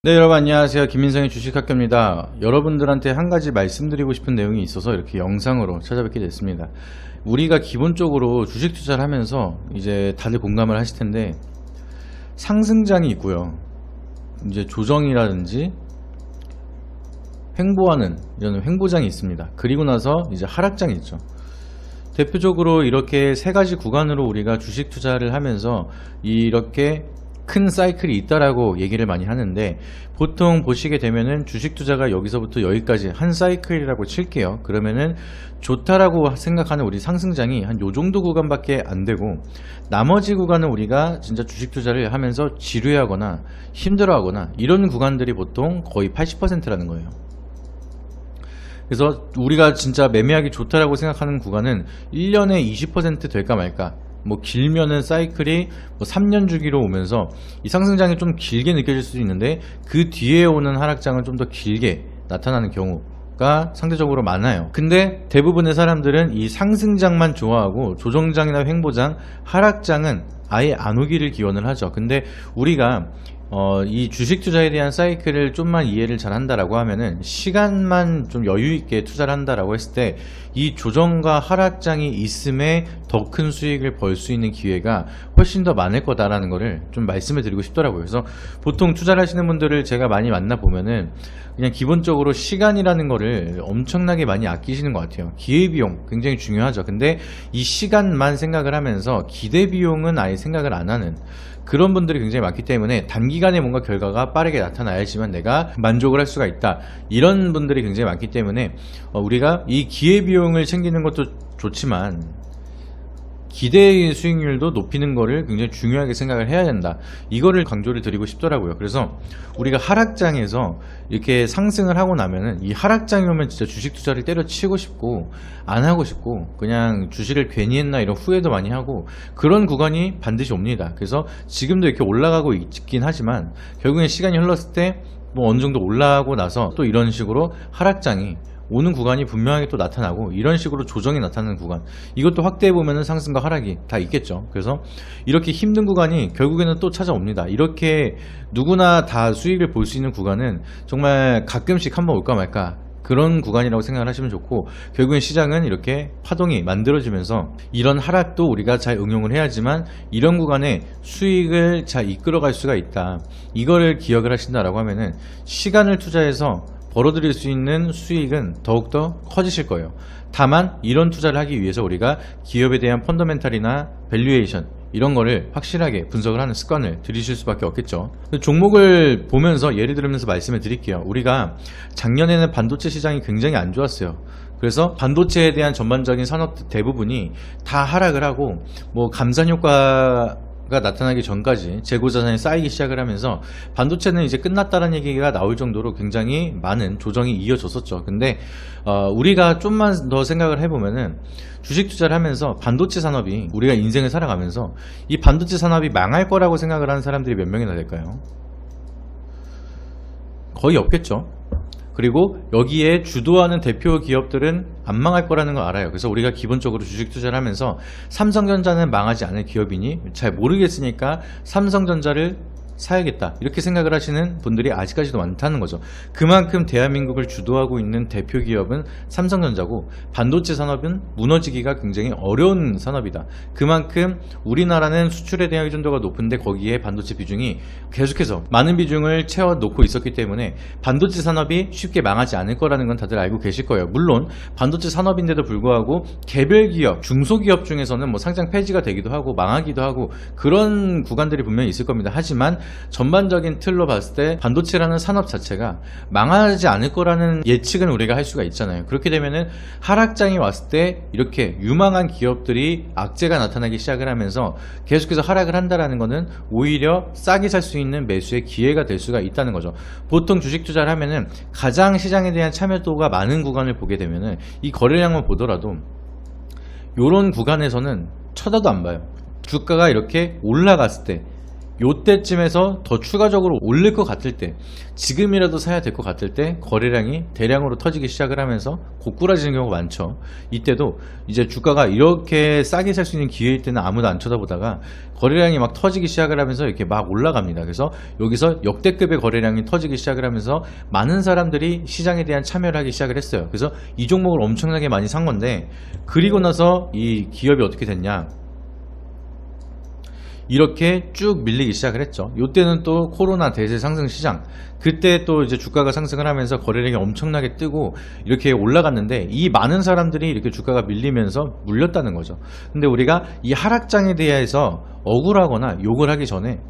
네, 여러분 안녕하세요. 김민성의 주식학교입니다. 여러분들한테 한 가지 말씀드리고 싶은 내용이 있어서 이렇게 영상으로 찾아뵙게 됐습니다. 우리가 기본적으로 주식 투자를 하면서 이제 다들 공감을 하실 텐데 상승장이 있고요. 이제 조정이라든지 횡보하는 이런 횡보장이 있습니다. 그리고 나서 이제 하락장이 있죠. 대표적으로 이렇게 세 가지 구간으로 우리가 주식 투자를 하면서 이렇게 큰 사이클이 있다라고 얘기를 많이 하는데, 보통 보시게 되면은 주식 투자가 여기서부터 여기까지 한 사이클이라고 칠게요. 그러면은 좋다라고 생각하는 우리 상승장이 한 요 정도 구간밖에 안 되고, 나머지 구간은 우리가 진짜 주식 투자를 하면서 지루해하거나 힘들어하거나 이런 구간들이 보통 거의 80%라는 거예요. 그래서 우리가 진짜 매매하기 좋다라고 생각하는 구간은 1년에 20% 될까 말까, 뭐 길면은 사이클이 뭐 3년 주기로 오면서 이 상승장이 좀 길게 느껴질 수도 있는데, 그 뒤에 오는 하락장은 좀 더 길게 나타나는 경우가 상대적으로 많아요. 근데 대부분의 사람들은 이 상승장만 좋아하고 조정장이나 횡보장, 하락장은 아예 안 오기를 기원을 하죠. 근데 우리가 이 주식 투자에 대한 사이클을 좀만 이해를 잘 한다라고 하면은, 시간만 좀 여유 있게 투자를 한다라고 했을 때 이 조정과 하락장이 있음에 더 큰 수익을 벌 수 있는 기회가 훨씬 더 많을 거다라는 거를 좀 말씀을 드리고 싶더라고요. 그래서 보통 투자를 하시는 분들을 제가 많이 만나 보면은 그냥 기본적으로 시간이라는 거를 엄청나게 많이 아끼시는 것 같아요. 기회비용 굉장히 중요하죠. 근데 이 시간만 생각을 하면서 기대비용은 아예 생각을 안 하는 그런 분들이 굉장히 많기 때문에, 단기간에 뭔가 결과가 빠르게 나타나야지만 내가 만족을 할 수가 있다, 이런 분들이 굉장히 많기 때문에 우리가 이 기회비용을 챙기는 것도 좋지만 기대 수익률도 높이는 거를 굉장히 중요하게 생각을 해야 된다, 이거를 강조를 드리고 싶더라고요. 그래서 우리가 하락장에서 이렇게 상승을 하고 나면은, 이 하락장이 오면 진짜 주식 투자를 때려치고 싶고 안 하고 싶고 그냥 주식을 괜히 했나 이런 후회도 많이 하고, 그런 구간이 반드시 옵니다. 그래서 지금도 이렇게 올라가고 있긴 하지만 결국엔 시간이 흘렀을 때 뭐 어느 정도 올라가고 나서 또 이런 식으로 하락장이 오는 구간이 분명하게 또 나타나고, 이런 식으로 조정이 나타나는 구간, 이것도 확대해 보면은 상승과 하락이 다 있겠죠. 그래서 이렇게 힘든 구간이 결국에는 또 찾아옵니다. 이렇게 누구나 다 수익을 볼 수 있는 구간은 정말 가끔씩 한번 올까 말까 그런 구간이라고 생각을 하시면 좋고, 결국엔 시장은 이렇게 파동이 만들어지면서 이런 하락도 우리가 잘 응용을 해야지만 이런 구간에 수익을 잘 이끌어갈 수가 있다, 이거를 기억을 하신다라고 하면은 시간을 투자해서 벌어들일 수 있는 수익은 더욱더 커지실 거예요. 다만 이런 투자를 하기 위해서 우리가 기업에 대한 펀더멘탈이나 밸류에이션, 이런 거를 확실하게 분석을 하는 습관을 들이실 수밖에 없겠죠. 종목을 보면서 예를 들면서 말씀을 드릴게요. 우리가 작년에는 반도체 시장이 굉장히 안 좋았어요. 그래서 반도체에 대한 전반적인 산업 대부분이 다 하락을 하고, 뭐 감산 효과가 나타나기 전까지 재고자산이 쌓이기 시작을 하면서 반도체는 이제 끝났다는 얘기가 나올 정도로 굉장히 많은 조정이 이어졌었죠. 근데 우리가 좀만 더 생각을 해보면은, 주식 투자를 하면서 반도체 산업이, 우리가 인생을 살아가면서 이 반도체 산업이 망할 거라고 생각을 하는 사람들이 몇 명이나 될까요? 거의 없겠죠. 그리고 여기에 주도하는 대표 기업들은 안 망할 거라는 걸 알아요. 그래서 우리가 기본적으로 주식 투자를 하면서 삼성전자는 망하지 않을 기업이니 잘 모르겠으니까 삼성전자를 사야겠다, 이렇게 생각을 하시는 분들이 아직까지도 많다는 거죠. 그만큼 대한민국을 주도하고 있는 대표 기업은 삼성전자고, 반도체 산업은 무너지기가 굉장히 어려운 산업이다. 그만큼 우리나라는 수출에 대한 의존도가 높은데 거기에 반도체 비중이 계속해서 많은 비중을 채워놓고 있었기 때문에 반도체 산업이 쉽게 망하지 않을 거라는 건 다들 알고 계실 거예요. 물론 반도체 산업인데도 불구하고 개별 기업, 중소기업 중에서는 뭐 상장 폐지가 되기도 하고 망하기도 하고 그런 구간들이 분명히 있을 겁니다. 하지만 전반적인 틀로 봤을 때 반도체라는 산업 자체가 망하지 않을 거라는 예측은 우리가 할 수가 있잖아요. 그렇게 되면은 하락장이 왔을 때 이렇게 유망한 기업들이 악재가 나타나기 시작을 하면서 계속해서 하락을 한다라는 거는 오히려 싸게 살 수 있는 매수의 기회가 될 수가 있다는 거죠. 보통 주식 투자를 하면은 가장 시장에 대한 참여도가 많은 구간을 보게 되면은, 이 거래량만 보더라도 요런 구간에서는 쳐다도 안 봐요. 주가가 이렇게 올라갔을 때 요때쯤에서 더 추가적으로 오를 것 같을 때, 지금이라도 사야 될 것 같을 때 거래량이 대량으로 터지기 시작을 하면서 고꾸라지는 경우가 많죠. 이때도 이제 주가가 이렇게 싸게 살 수 있는 기회일 때는 아무도 안 쳐다보다가 거래량이 막 터지기 시작을 하면서 이렇게 막 올라갑니다. 그래서 여기서 역대급의 거래량이 터지기 시작을 하면서 많은 사람들이 시장에 대한 참여를 하기 시작을 했어요. 그래서 이 종목을 엄청나게 많이 산 건데, 그리고 나서 이 기업이 어떻게 됐냐, 이렇게 쭉 밀리기 시작을 했죠. 이때는 또 코로나 대세 상승 시장, 그때 또 이제 주가가 상승을 하면서 거래량이 엄청나게 뜨고 이렇게 올라갔는데, 이 많은 사람들이 이렇게 주가가 밀리면서 물렸다는 거죠. 근데 우리가 이 하락장에 대해서 억울하거나 욕을 하기 전에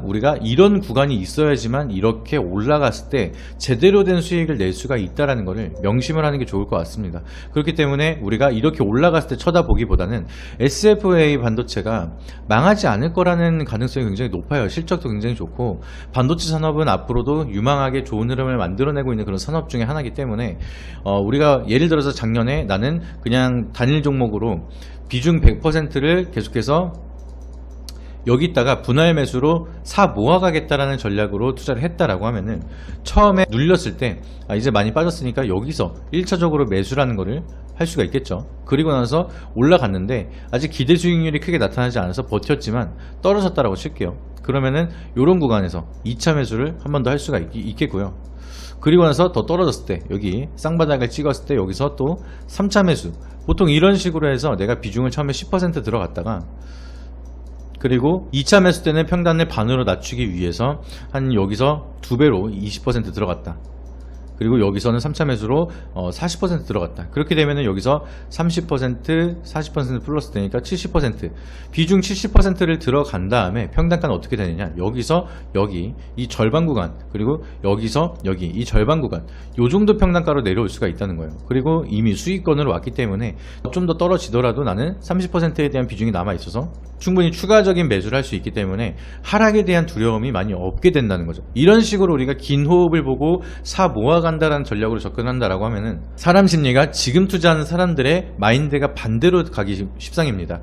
우리가 이런 구간이 있어야지만 이렇게 올라갔을 때 제대로 된 수익을 낼 수가 있다는 것을 명심을 하는 게 좋을 것 같습니다. 그렇기 때문에 우리가 이렇게 올라갔을 때 쳐다보기보다는 SFA 반도체가 망하지 않을 거라는 가능성이 굉장히 높아요. 실적도 굉장히 좋고, 반도체 산업은 앞으로도 유망하게 좋은 흐름을 만들어내고 있는 그런 산업 중에 하나이기 때문에 우리가 예를 들어서 작년에 나는 그냥 단일 종목으로 비중 100%를 계속해서 여기다가 분할 매수로 사 모아가겠다라는 전략으로 투자를 했다라고 하면은, 처음에 눌렸을 때 이제 많이 빠졌으니까 여기서 1차적으로 매수라는 거를 할 수가 있겠죠. 그리고 나서 올라갔는데 아직 기대 수익률이 크게 나타나지 않아서 버텼지만 떨어졌다라고 칠게요. 그러면은 이런 구간에서 2차 매수를 한 번 더 할 수가 있겠고요. 그리고 나서 더 떨어졌을 때, 여기 쌍바닥을 찍었을 때 여기서 또 3차 매수, 보통 이런 식으로 해서 내가 비중을 처음에 10% 들어갔다가, 그리고 2차 매수 때는 평단을 반으로 낮추기 위해서 한 여기서 2배로 20% 들어갔다. 그리고 여기서는 3차 매수로 40% 들어갔다. 그렇게 되면은 여기서 30%, 40% 플러스 되니까 70%, 비중 70%를 들어간 다음에 평단가는 어떻게 되느냐, 여기서 여기 이 절반 구간, 그리고 여기서 여기 이 절반 구간, 요 정도 평단가로 내려올 수가 있다는 거예요. 그리고 이미 수익권으로 왔기 때문에 좀 더 떨어지더라도 나는 30%에 대한 비중이 남아 있어서 충분히 추가적인 매수를 할 수 있기 때문에 하락에 대한 두려움이 많이 없게 된다는 거죠. 이런 식으로 우리가 긴 호흡을 보고 사 모아간다라는 전략으로 접근한다라고 하면은, 사람 심리가 지금 투자하는 사람들의 마인드가 반대로 가기 십상입니다.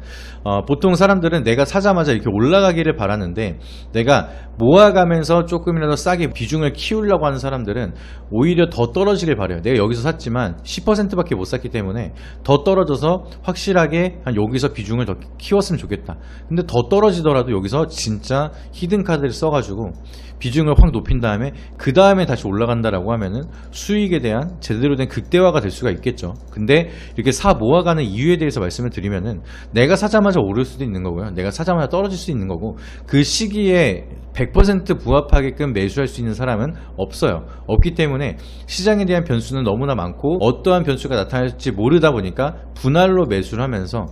보통 사람들은 내가 사자마자 이렇게 올라가기를 바라는데, 내가 모아가면서 조금이라도 싸게 비중을 키우려고 하는 사람들은 오히려 더 떨어지길 바래요. 내가 여기서 샀지만 10%밖에 못 샀기 때문에 더 떨어져서 확실하게 한 여기서 비중을 더 키웠으면 좋겠다. 근데 더 떨어지더라도 여기서 진짜 히든카드를 써가지고 비중을 확 높인 다음에 그 다음에 다시 올라간다라고 하면은 수익에 대한 제대로 된 극대화가 될 수가 있겠죠. 근데 이렇게 사 모아가는 이유에 대해서 말씀을 드리면은, 내가 사자마자 오를 수도 있는 거고요, 내가 사자마자 떨어질 수 있는 거고, 그 시기에 100% 부합하게끔 매수할 수 있는 사람은 없어요. 없기 때문에 시장에 대한 변수는 너무나 많고 어떠한 변수가 나타날지 모르다 보니까 분할로 매수를 하면서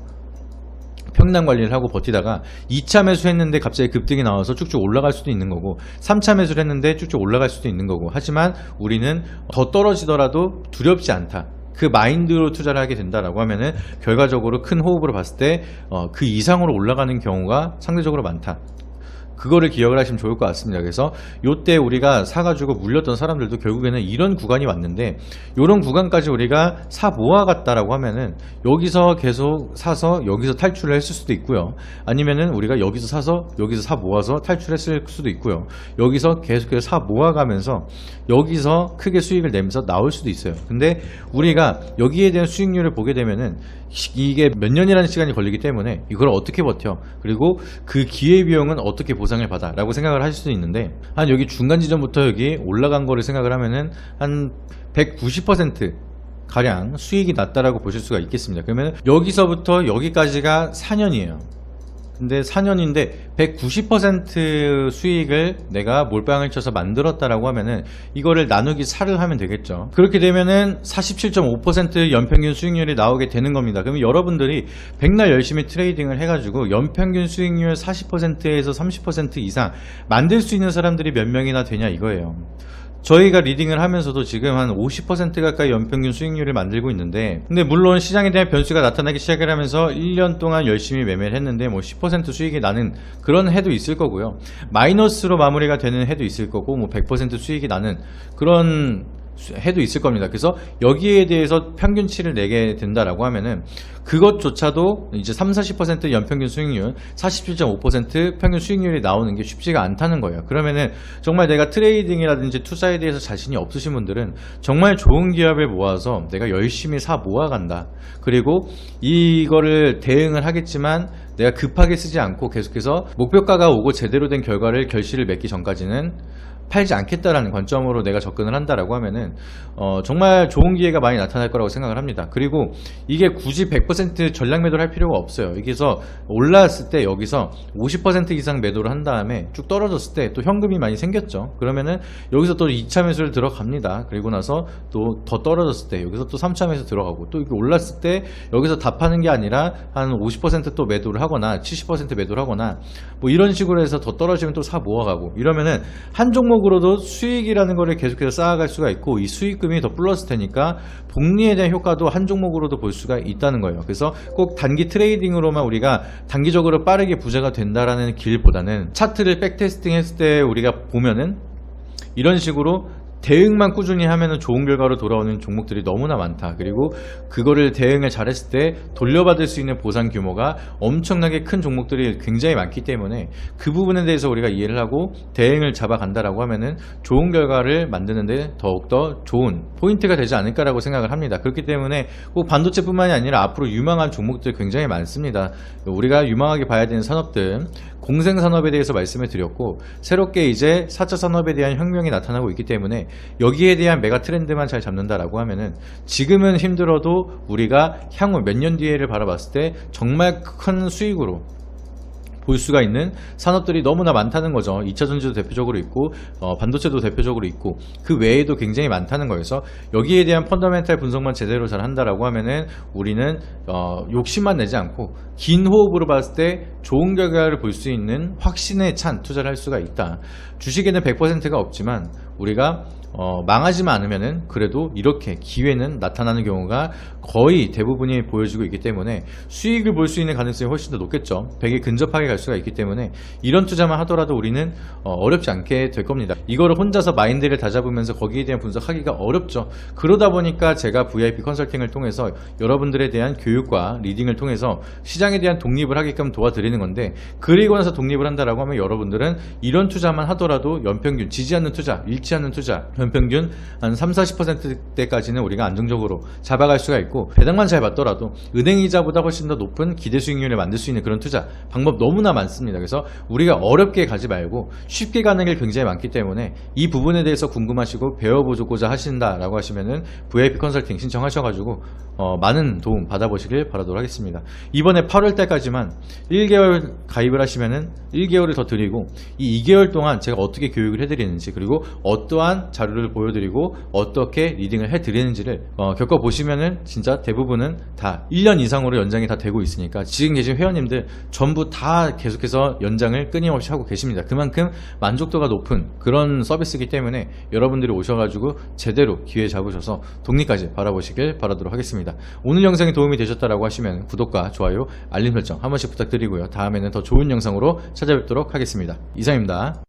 평단 관리를 하고 버티다가 2차 매수했는데 갑자기 급등이 나와서 쭉쭉 올라갈 수도 있는 거고, 3차 매수를 했는데 쭉쭉 올라갈 수도 있는 거고, 하지만 우리는 더 떨어지더라도 두렵지 않다, 그 마인드로 투자를 하게 된다라고 하면은 결과적으로 큰 호흡으로 봤을 때 그 이상으로 올라가는 경우가 상대적으로 많다. 그거를 기억을 하시면 좋을 것 같습니다. 그래서 요때 우리가 사가지고 물렸던 사람들도 결국에는 이런 구간이 왔는데, 요런 구간까지 우리가 사 모아갔다라고 하면은 여기서 계속 사서 여기서 탈출을 했을 수도 있고요, 아니면은 우리가 여기서 사서 여기서 사 모아서 탈출했을 수도 있고요, 여기서 계속해서 사 모아가면서 여기서 크게 수익을 내면서 나올 수도 있어요. 근데 우리가 여기에 대한 수익률을 보게 되면은 이게 몇 년이라는 시간이 걸리기 때문에 이걸 어떻게 버텨, 그리고 그 기회비용은 어떻게 보상을 받아 라고 생각을 하실 수도 있는데, 한 여기 중간 지점부터 여기 올라간 거를 생각을 하면은 한 190% 가량 수익이 났다라고 보실 수가 있겠습니다. 그러면 여기서부터 여기까지가 4년이에요. 근데 4년인데 190% 수익을 내가 몰빵을 쳐서 만들었다라고 하면은 이거를 나누기 4를 하면 되겠죠. 그렇게 되면은 47.5% 연평균 수익률이 나오게 되는 겁니다. 그러면 여러분들이 백날 열심히 트레이딩을 해가지고 연평균 수익률 40%에서 30% 이상 만들 수 있는 사람들이 몇 명이나 되냐 이거예요. 저희가 리딩을 하면서도 지금 한 50% 가까이 연평균 수익률을 만들고 있는데, 근데 물론 시장에 대한 변수가 나타나기 시작을 하면서 1년 동안 열심히 매매를 했는데 뭐 10% 수익이 나는 그런 해도 있을 거고요, 마이너스로 마무리가 되는 해도 있을 거고, 뭐 100% 수익이 나는 그런 해도 있을 겁니다. 그래서 여기에 대해서 평균치를 내게 된다라고 하면은 그것조차도 이제 30-40% 연평균 수익률, 47.5% 평균 수익률이 나오는 게 쉽지가 않다는 거예요. 그러면은 정말 내가 트레이딩이라든지 투자에 대해서 자신이 없으신 분들은 정말 좋은 기업을 모아서 내가 열심히 사 모아간다. 그리고 이거를 대응을 하겠지만 내가 급하게 쓰지 않고 계속해서 목표가가 오고 제대로 된 결과를 결실을 맺기 전까지는 팔지 않겠다라는 관점으로 내가 접근을 한다라고 하면은 정말 좋은 기회가 많이 나타날 거라고 생각을 합니다. 그리고 이게 굳이 100% 전량 매도를 할 필요가 없어요. 여기서 올라왔을 때 여기서 50% 이상 매도를 한 다음에 쭉 떨어졌을 때 또 현금이 많이 생겼죠. 그러면은 여기서 또 2차 매수를 들어갑니다. 그리고 나서 또 더 떨어졌을 때 여기서 또 3차 매수 들어가고 또 이게 올랐을 때 여기서 다 파는 게 아니라 한 50% 또 매도를 하거나 70% 매도를 하거나 뭐 이런 식으로 해서 더 떨어지면 또 사 모아가고 이러면은 한 종목으로도 수익이라는 거를 계속해서 쌓아갈 수가 있고 이 수익금이 더 플러스 되니까 복리에 대한 효과도 한 종목으로도 볼 수가 있다는 거예요. 그래서 꼭 단기 트레이딩으로만 우리가 단기적으로 빠르게 부자가 된다라는 길보다는 차트를 백테스팅 했을 때 우리가 보면은 이런 식으로 대응만 꾸준히 하면은 좋은 결과로 돌아오는 종목들이 너무나 많다. 그리고 그거를 대응을 잘했을 때 돌려받을 수 있는 보상 규모가 엄청나게 큰 종목들이 굉장히 많기 때문에 그 부분에 대해서 우리가 이해를 하고 대응을 잡아간다라고 하면은 좋은 결과를 만드는데 더욱더 좋은 포인트가 되지 않을까라고 생각을 합니다. 그렇기 때문에 꼭 반도체뿐만이 아니라 앞으로 유망한 종목들 굉장히 많습니다. 우리가 유망하게 봐야 되는 산업들 공생산업에 대해서 말씀을 드렸고 새롭게 이제 4차 산업에 대한 혁명이 나타나고 있기 때문에 여기에 대한 메가 트렌드만 잘 잡는다라고 하면은 지금은 힘들어도 우리가 향후 몇 년 뒤에를 바라봤을 때 정말 큰 수익으로 볼 수가 있는 산업들이 너무나 많다는 거죠. 2차 전지도 대표적으로 있고 반도체도 대표적으로 있고 그 외에도 굉장히 많다는 거여서 여기에 대한 펀더멘탈 분석만 제대로 잘 한다라고 하면은 우리는 욕심만 내지 않고 긴 호흡으로 봤을 때 좋은 결과를 볼 수 있는 확신에 찬 투자를 할 수가 있다. 주식에는 100%가 없지만 우리가 망하지만 않으면은 그래도 이렇게 기회는 나타나는 경우가 거의 대부분이 보여지고 있기 때문에 수익을 볼 수 있는 가능성이 훨씬 더 높겠죠. 100에 근접하게 갈 수가 있기 때문에 이런 투자만 하더라도 우리는 어렵지 않게 될 겁니다. 이거를 혼자서 마인드를 다잡으면서 거기에 대한 분석하기가 어렵죠. 그러다 보니까 제가 VIP 컨설팅을 통해서 여러분들에 대한 교육과 리딩을 통해서 시장에 대한 독립을 하게끔 도와드리는 건데 그리고 나서 독립을 한다라고 하면 여러분들은 이런 투자만 하더라도 연평균 지지 않는 투자, 잃지 않는 투자 연평균 한 30-40%대까지는 우리가 안정적으로 잡아갈 수가 있고 배당만 잘 받더라도 은행이자보다 훨씬 더 높은 기대 수익률을 만들 수 있는 그런 투자 방법 너무나 많습니다. 그래서 우리가 어렵게 가지 말고 쉽게 가는 게 굉장히 많기 때문에 이 부분에 대해서 궁금하시고 배워보고자 하신다라고 하시면은 VIP 컨설팅 신청하셔가지고 많은 도움 받아보시길 바라도록 하겠습니다. 이번에 8월 달까지만 1개월 가입을 하시면은 1개월을 더 드리고 이 2개월 동안 제가 어떻게 교육을 해드리는지 그리고 어떠한 자료를 보여드리고 어떻게 리딩을 해드리는지를 겪어보시면은 진짜 대부분은 다 1년 이상으로 연장이 다 되고 있으니까 지금 계신 회원님들 전부 다 계속해서 연장을 끊임없이 하고 계십니다. 그만큼 만족도가 높은 그런 서비스이기 때문에 여러분들이 오셔가지고 제대로 기회 잡으셔서 독립까지 바라보시길 바라도록 하겠습니다. 오늘 영상이 도움이 되셨다라고 하시면 구독과 좋아요, 알림 설정 한 번씩 부탁드리고요. 다음에는 더 좋은 영상으로 찾아뵙도록 하겠습니다. 이상입니다.